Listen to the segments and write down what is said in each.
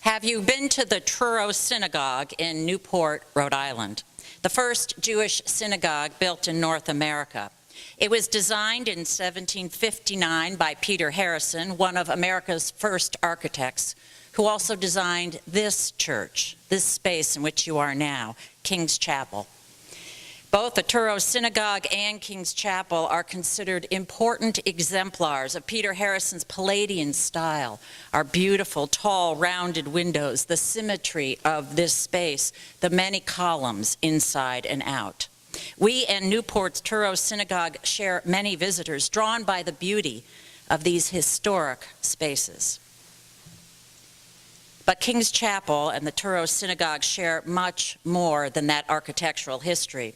Have you been to the Truro Synagogue in Newport, Rhode Island? The first Jewish synagogue built in North America. It was designed in 1759 by Peter Harrison, one of America's first architects, who also designed this church, this space in which you are now, King's Chapel. Both the Truro Synagogue and King's Chapel are considered important exemplars of Peter Harrison's Palladian style. Our beautiful, tall, rounded windows, the symmetry of this space, the many columns inside and out. We and Newport's Truro Synagogue share many visitors drawn by the beauty of these historic spaces. But King's Chapel and the Truro Synagogue share much more than that architectural history.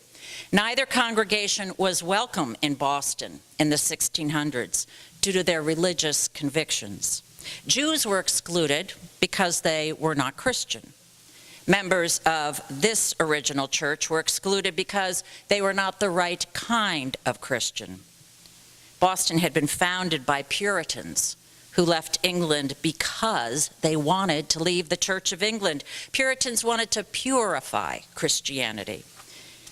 Neither congregation was welcome in Boston in the 1600s due to their religious convictions. Jews were excluded because they were not Christian. Members of this original church were excluded because they were not the right kind of Christian. Boston had been founded by Puritans who left England because they wanted to leave the Church of England. Puritans wanted to purify Christianity.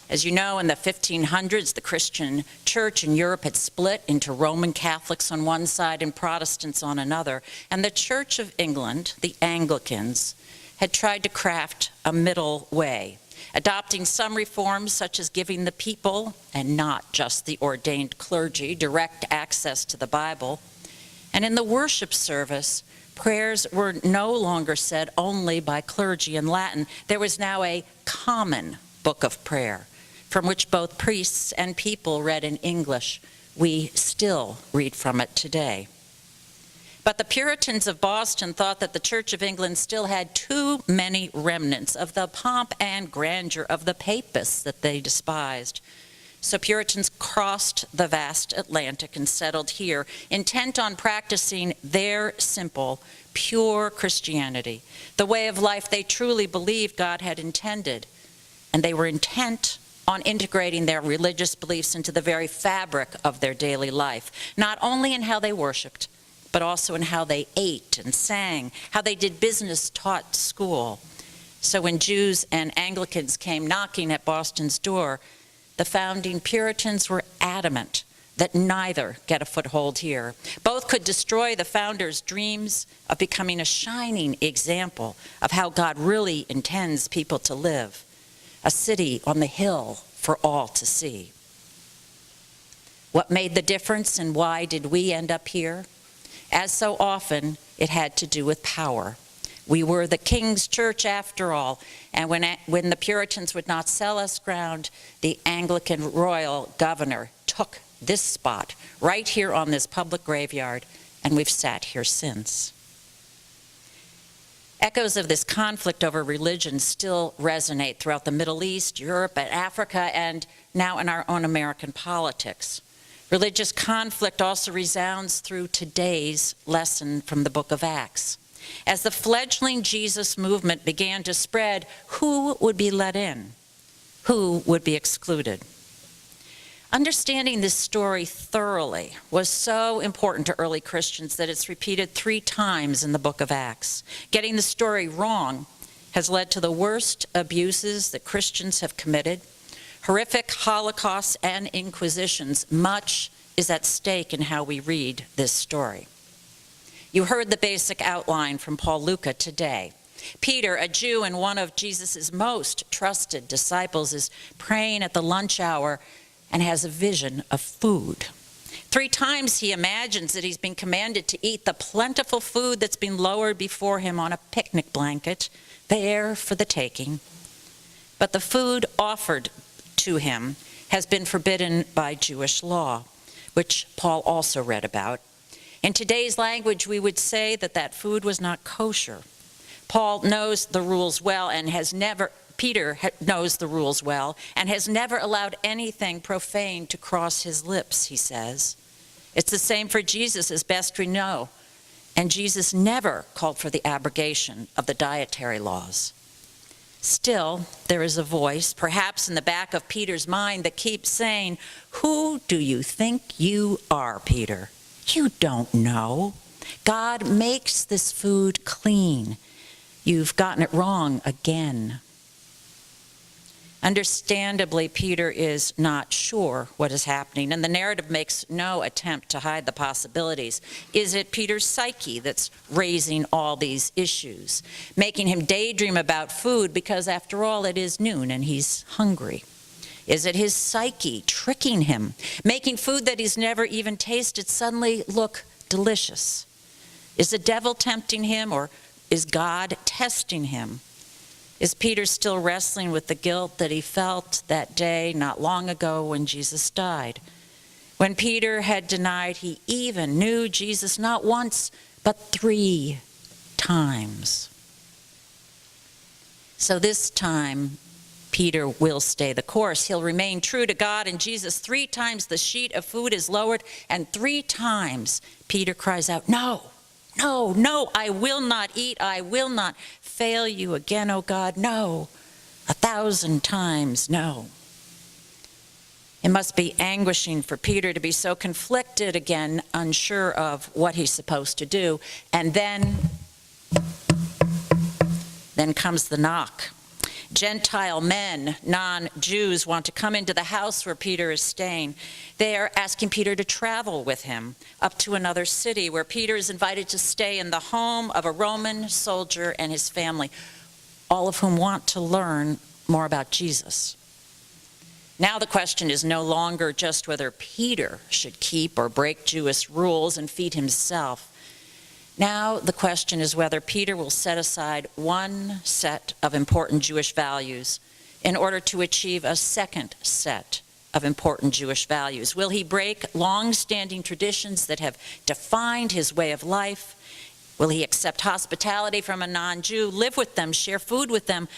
As you know, in the 1500s, the Christian church in Europe had split into Roman Catholics on one side and Protestants on another, and the Church of England, the Anglicans, had tried to craft a middle way, adopting some reforms such as giving the people, and not just the ordained clergy, direct access to the Bible. And in the worship service, prayers were no longer said only by clergy in Latin. There was now a common book of prayer, from which both priests and people read in English. We still read from it today. But the Puritans of Boston thought that the Church of England still had too many remnants of the pomp and grandeur of the papists that they despised. So Puritans crossed the vast Atlantic and settled here, intent on practicing their simple, pure Christianity, the way of life they truly believed God had intended. And they were intent on integrating their religious beliefs into the very fabric of their daily life, not only in how they worshiped, but also in how they ate and sang, how they did business, taught school. So when Jews and Anglicans came knocking at Boston's door, the founding Puritans were adamant that neither get a foothold here. Both could destroy the founders' dreams of becoming a shining example of how God really intends people to live, a city on the hill for all to see. What made the difference and why did we end up here? As so often, it had to do with power. We were the King's Church after all, and when the Puritans would not sell us ground, the Anglican royal governor took this spot right here on this public graveyard, and we've sat here since. Echoes of this conflict over religion still resonate throughout the Middle East, Europe, and Africa, and now in our own American politics. Religious conflict also resounds through today's lesson from the book of Acts. As the fledgling Jesus movement began to spread, who would be let in? Who would be excluded? Understanding this story thoroughly was so important to early Christians that it's repeated 3 times in the book of Acts. Getting the story wrong has led to the worst abuses that Christians have committed, horrific holocausts and inquisitions. Much is at stake in how we read this story. You heard the basic outline from Paul Luca today. Peter, a Jew and one of Jesus' most trusted disciples, is praying at the lunch hour and has a vision of food. 3 times he imagines that he's been commanded to eat the plentiful food that's been lowered before him on a picnic blanket, there for the taking. But the food offered to him has been forbidden by Jewish law, which Paul also read about. In today's language, we would say that that food was not kosher. Paul knows the rules well and Peter knows the rules well and has never allowed anything profane to cross his lips, he says. It's the same for Jesus, as best we know. And Jesus never called for the abrogation of the dietary laws. Still, there is a voice, perhaps in the back of Peter's mind, that keeps saying, "Who do you think you are, Peter? You don't know. God makes this food clean. You've gotten it wrong again. Understandably, Peter is not sure what is happening, and the narrative makes no attempt to hide the possibilities. Is it Peter's psyche that's raising all these issues, making him daydream about food because, after all, it is noon and he's hungry? Is it his psyche tricking him, making food that he's never even tasted suddenly look delicious? Is the devil tempting him, or is God testing him? Is Peter still wrestling with the guilt that he felt that day not long ago when Jesus died? When Peter had denied he even knew Jesus not once, but 3 times. So this time, Peter will stay the course. He'll remain true to God and Jesus. 3 times the sheet of food is lowered, and 3 times Peter cries out, "No, no, no, I will not eat. I will not fail you again, oh God. No, 1,000 times no." It must be anguishing for Peter to be so conflicted again, unsure of what he's supposed to do. And then comes the knock. Gentile men, non-Jews, want to come into the house where Peter is staying. They are asking Peter to travel with him up to another city where Peter is invited to stay in the home of a Roman soldier and his family, all of whom want to learn more about Jesus. Now the question is no longer just whether Peter should keep or break Jewish rules and feed himself. Now the question is whether Peter will set aside one set of important Jewish values in order to achieve a second set of important Jewish values. Will he break long-standing traditions that have defined his way of life? Will he accept hospitality from a non-Jew, live with them, share food with them,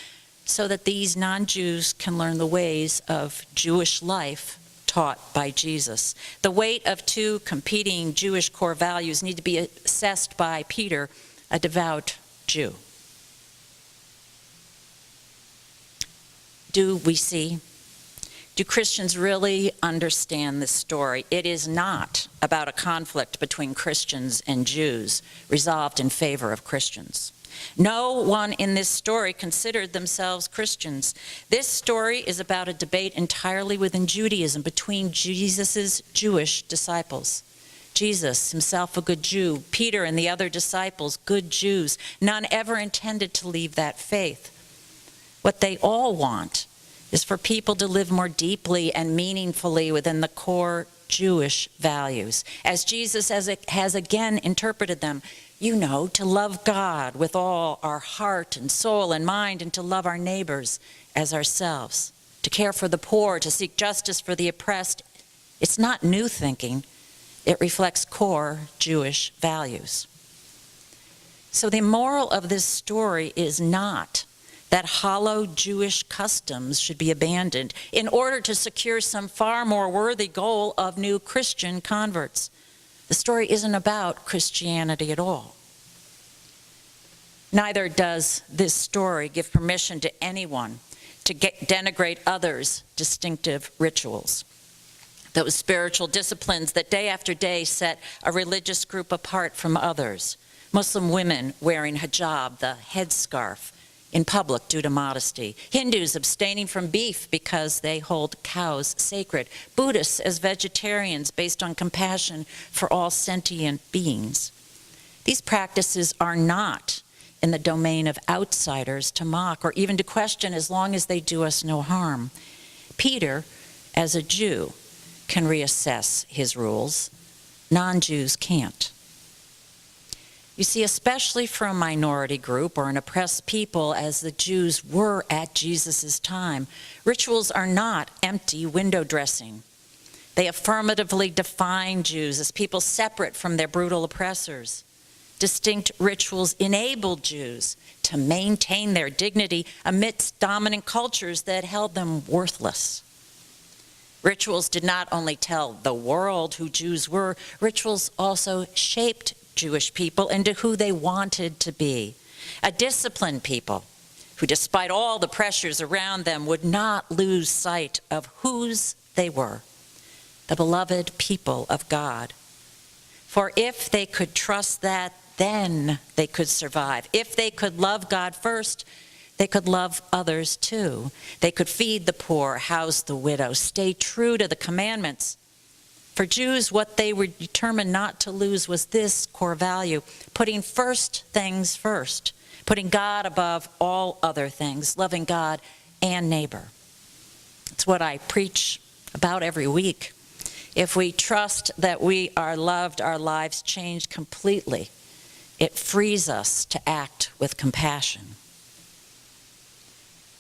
so that these non-Jews can learn the ways of Jewish life taught by Jesus? The weight of 2 competing Jewish core values need to be assessed by Peter, a devout Jew. Do we see? Do Christians really understand this story? It is not about a conflict between Christians and Jews resolved in favor of Christians. No one in this story considered themselves Christians. This story is about a debate entirely within Judaism between Jesus' Jewish disciples. Jesus, himself a good Jew, Peter and the other disciples, good Jews. None ever intended to leave that faith. What they all want is for people to live more deeply and meaningfully within the core Jewish values, as Jesus has again interpreted them. You know, to love God with all our heart and soul and mind, and to love our neighbors as ourselves, to care for the poor, to seek justice for the oppressed. It's not new thinking. It reflects core Jewish values. So the moral of this story is not that hollow Jewish customs should be abandoned in order to secure some far more worthy goal of new Christian converts. The story isn't about Christianity at all. Neither does this story give permission to anyone to denigrate others' distinctive rituals, those spiritual disciplines that day after day set a religious group apart from others. Muslim women wearing hijab, the headscarf, in public due to modesty. Hindus abstaining from beef because they hold cows sacred. Buddhists as vegetarians based on compassion for all sentient beings. These practices are not in the domain of outsiders to mock or even to question as long as they do us no harm. Peter, as a Jew, can reassess his rules. Non-Jews can't. You see, especially for a minority group or an oppressed people, as the Jews were at Jesus' time, rituals are not empty window dressing. They affirmatively define Jews as people separate from their brutal oppressors. Distinct rituals enabled Jews to maintain their dignity amidst dominant cultures that held them worthless. Rituals did not only tell the world who Jews were, rituals also shaped Jewish people into who they wanted to be. A disciplined people who, despite all the pressures around them, would not lose sight of whose they were, the beloved people of God. For if they could trust that, then they could survive. If they could love God first, they could love others too. They could feed the poor, house the widow, stay true to the commandments. For Jews, what they were determined not to lose was this core value: putting first things first, putting God above all other things, loving God and neighbor. It's what I preach about every week. If we trust that we are loved, our lives change completely. It frees us to act with compassion.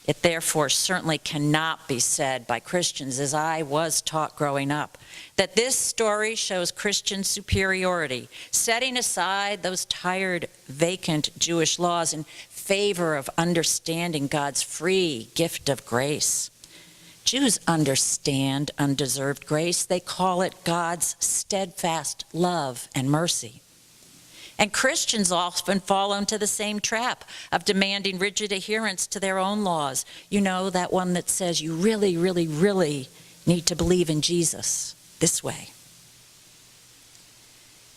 It therefore certainly cannot be said by Christians, as I was taught growing up, that this story shows Christian superiority, setting aside those tired, vacant Jewish laws in favor of understanding God's free gift of grace. Jews understand undeserved grace. They call it God's steadfast love and mercy. And Christians often fall into the same trap of demanding rigid adherence to their own laws. You know, that one that says you really, really, really need to believe in Jesus this way.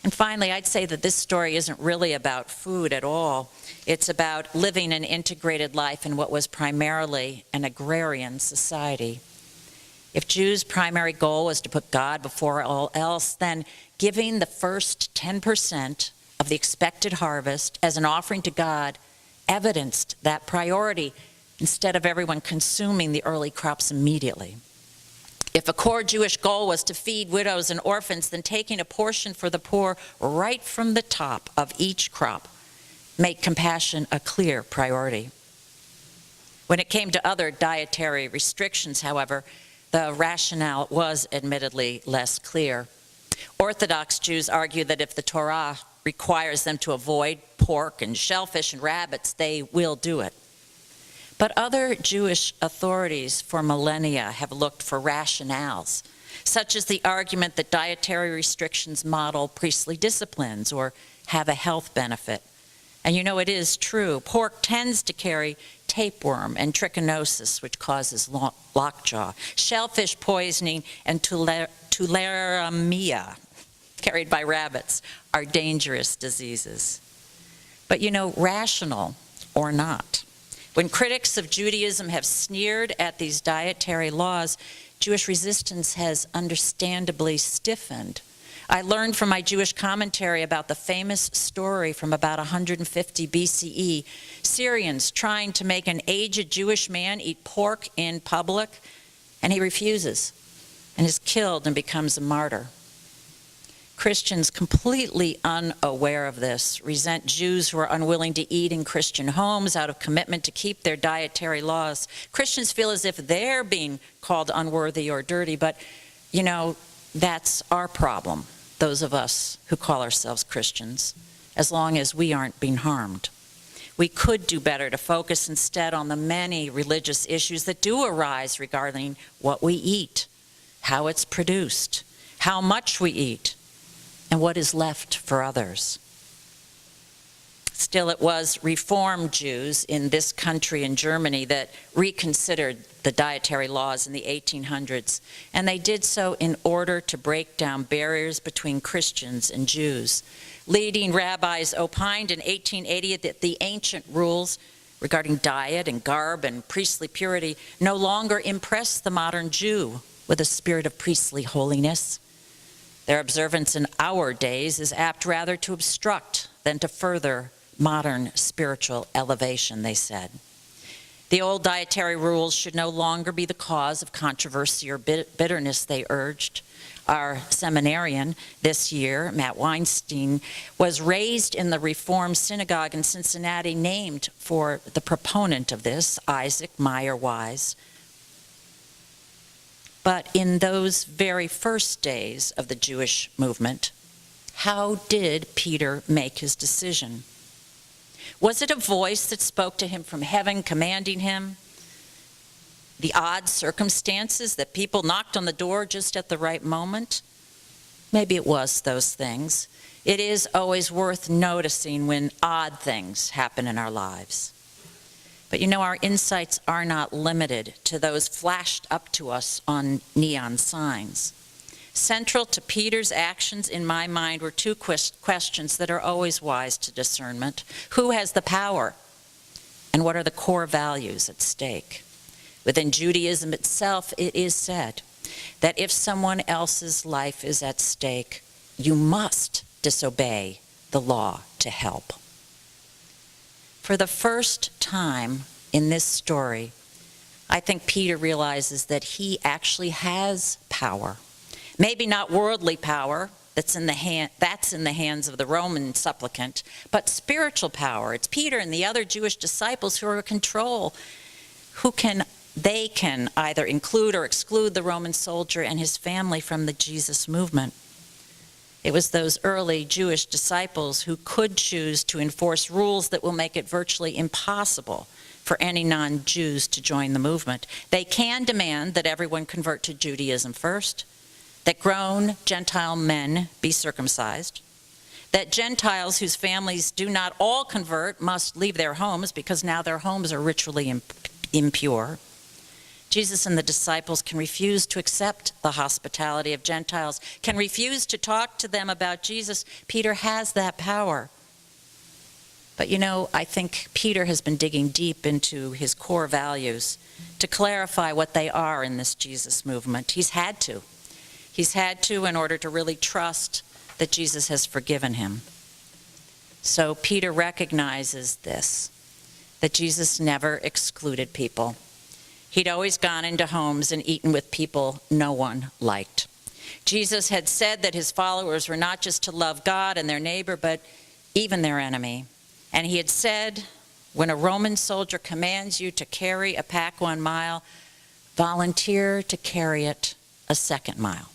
And finally, I'd say that this story isn't really about food at all. It's about living an integrated life in what was primarily an agrarian society. If Jews' primary goal was to put God before all else, then giving the first 10% of the expected harvest as an offering to God evidenced that priority, instead of everyone consuming the early crops immediately. If a core Jewish goal was to feed widows and orphans, then taking a portion for the poor right from the top of each crop made compassion a clear priority. When it came to other dietary restrictions, however, the rationale was admittedly less clear. Orthodox Jews argue that if the Torah requires them to avoid pork and shellfish and rabbits, they will do it. But other Jewish authorities for millennia have looked for rationales, such as the argument that dietary restrictions model priestly disciplines or have a health benefit. And you know, it is true. Pork tends to carry tapeworm and trichinosis, which causes lockjaw. Shellfish poisoning and tularemia, carried by rabbits, are dangerous diseases. But you know, rational or not, when critics of Judaism have sneered at these dietary laws, Jewish resistance has understandably stiffened. I learned from my Jewish commentary about the famous story from about 150 BCE, Syrians trying to make an aged Jewish man eat pork in public, and he refuses and is killed and becomes a martyr. Christians, completely unaware of this, resent Jews who are unwilling to eat in Christian homes out of commitment to keep their dietary laws. Christians feel as if they're being called unworthy or dirty, but, you know, that's our problem, those of us who call ourselves Christians, as long as we aren't being harmed. We could do better to focus instead on the many religious issues that do arise regarding what we eat, how it's produced, how much we eat, and what is left for others. Still, it was Reformed Jews in this country, in Germany, that reconsidered the dietary laws in the 1800s, and they did so in order to break down barriers between Christians and Jews. Leading rabbis opined in 1880 that the ancient rules regarding diet and garb and priestly purity no longer impress the modern Jew with a spirit of priestly holiness. Their observance in our days is apt rather to obstruct than to further modern spiritual elevation, they said. The old dietary rules should no longer be the cause of controversy or bitterness, they urged. Our seminarian this year, Matt Weinstein, was raised in the Reformed synagogue in Cincinnati, named for the proponent of this, Isaac Meyer Wise. But in those very first days of the Jewish movement, how did Peter make his decision? Was it a voice that spoke to him from heaven, commanding him? The odd circumstances that people knocked on the door just at the right moment? Maybe it was those things. It is always worth noticing when odd things happen in our lives. But you know, our insights are not limited to those flashed up to us on neon signs. Central to Peter's actions, in my mind, were two questions that are always wise to discernment. Who has the power? And what are the core values at stake? Within Judaism itself, it is said that if someone else's life is at stake, you must disobey the law to help. For the first time in this story, I think Peter realizes that he actually has power. Maybe not worldly power, that's in the hands of the Roman supplicant, but spiritual power. It's Peter and the other Jewish disciples who are in control, they can either include or exclude the Roman soldier and his family from the Jesus movement. It was those early Jewish disciples who could choose to enforce rules that will make it virtually impossible for any non-Jews to join the movement. They can demand that everyone convert to Judaism first, that grown Gentile men be circumcised, that Gentiles whose families do not all convert must leave their homes because now their homes are ritually impure. Jesus and the disciples can refuse to accept the hospitality of Gentiles, can refuse to talk to them about Jesus. Peter has that power. But I think Peter has been digging deep into his core values to clarify what they are in this Jesus movement. He's had to. He's had to in order to really trust that Jesus has forgiven him. So Peter recognizes this, that Jesus never excluded people. He'd always gone into homes and eaten with people no one liked. Jesus had said that his followers were not just to love God and their neighbor, but even their enemy. And he had said, when a Roman soldier commands you to carry a pack 1 mile, volunteer to carry it a second mile.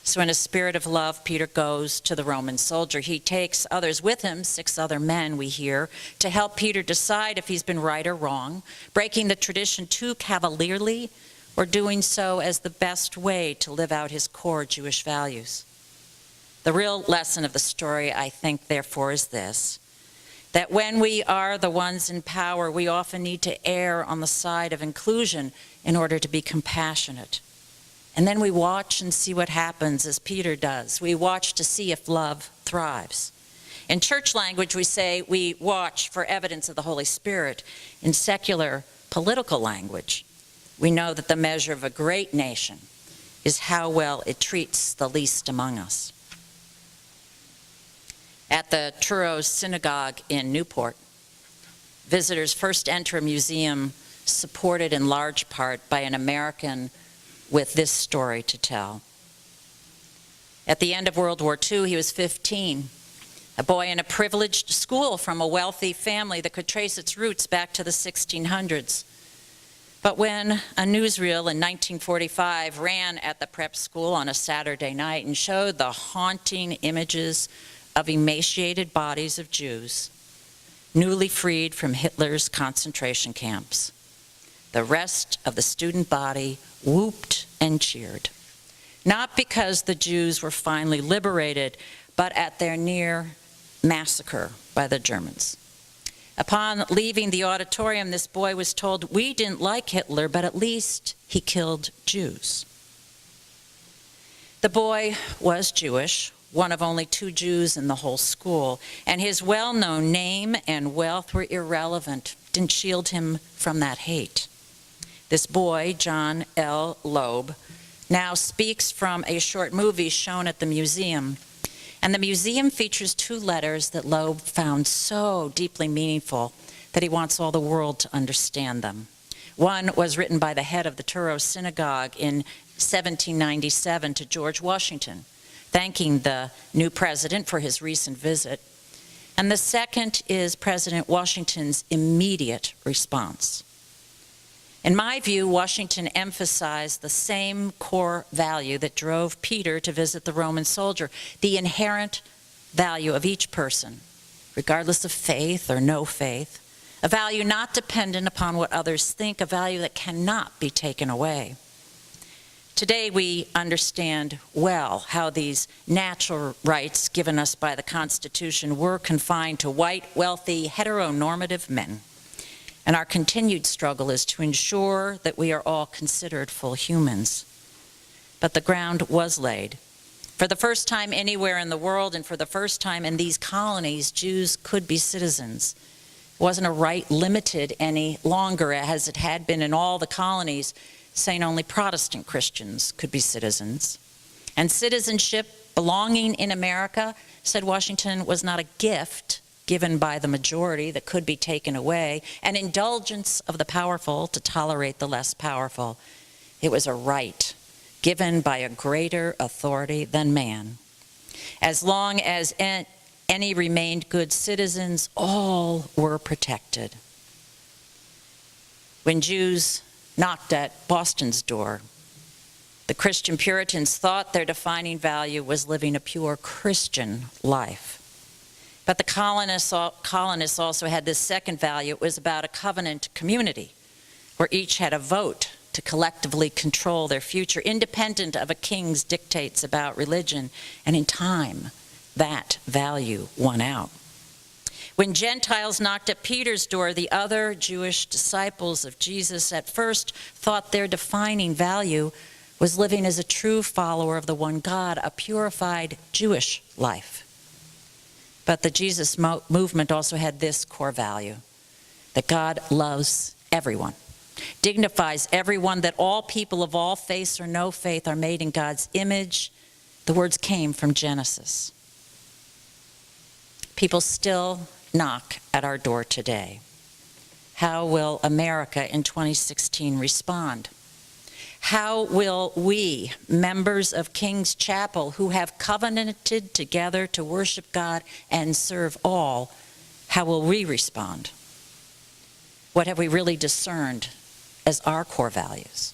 So in a spirit of love, Peter goes to the Roman soldier. He takes others with him, 6 other men, we hear, to help Peter decide if he's been right or wrong, breaking the tradition too cavalierly or doing so as the best way to live out his core Jewish values. The real lesson of the story, I think, therefore, is this, that when we are the ones in power, we often need to err on the side of inclusion in order to be compassionate. And then we watch and see what happens, as Peter does. We watch to see if love thrives. In church language, we say we watch for evidence of the Holy Spirit. In secular political language, we know that the measure of a great nation is how well it treats the least among us. At the Truro Synagogue in Newport, visitors first enter a museum supported in large part by an American with this story to tell. At the end of World War II, he was 15, a boy in a privileged school from a wealthy family that could trace its roots back to the 1600s. But when a newsreel in 1945 ran at the prep school on a Saturday night and showed the haunting images of emaciated bodies of Jews, newly freed from Hitler's concentration camps, the rest of the student body whooped and cheered, not because the Jews were finally liberated, but at their near massacre by the Germans. Upon leaving the auditorium, this boy was told, "We didn't like Hitler, but at least he killed Jews." The boy was Jewish, one of only 2 Jews in the whole school, and his well-known name and wealth were irrelevant, didn't shield him from that hate. This boy, John L. Loeb, now speaks from a short movie shown at the museum. And the museum features 2 letters that Loeb found so deeply meaningful that he wants all the world to understand them. One was written by the head of the Truro Synagogue in 1797 to George Washington, thanking the new president for his recent visit. And the second is President Washington's immediate response. In my view, Washington emphasized the same core value that drove Peter to visit the Roman soldier, the inherent value of each person, regardless of faith or no faith, a value not dependent upon what others think, a value that cannot be taken away. Today we understand well how these natural rights given us by the Constitution were confined to white, wealthy, heteronormative men. And our continued struggle is to ensure that we are all considered full humans. but the ground was laid. For the first time anywhere in the world, and for the first time in these colonies, Jews could be citizens. It wasn't a right limited any longer, as it had been in all the colonies, saying only Protestant Christians could be citizens. And citizenship, belonging in America, said Washington, was not a gift given by the majority that could be taken away, an indulgence of the powerful to tolerate the less powerful. It was a right given by a greater authority than man. As long as any remained good citizens, all were protected. When Jews knocked at Boston's door, the Christian Puritans thought their defining value was living a pure Christian life. But the colonists also had this second value. It was about a covenant community where each had a vote to collectively control their future, independent of a king's dictates about religion. And in time, that value won out. When Gentiles knocked at Peter's door, the other Jewish disciples of Jesus at first thought their defining value was living as a true follower of the one God, a purified Jewish life. But the Jesus movement also had this core value, that God loves everyone, dignifies everyone, that all people of all faiths or no faith are made in God's image. The words came from Genesis. People still knock at our door today. How will America in 2016 respond? How will we, members of King's Chapel, who have covenanted together to worship God and serve all, how will we respond? What have we really discerned as our core values?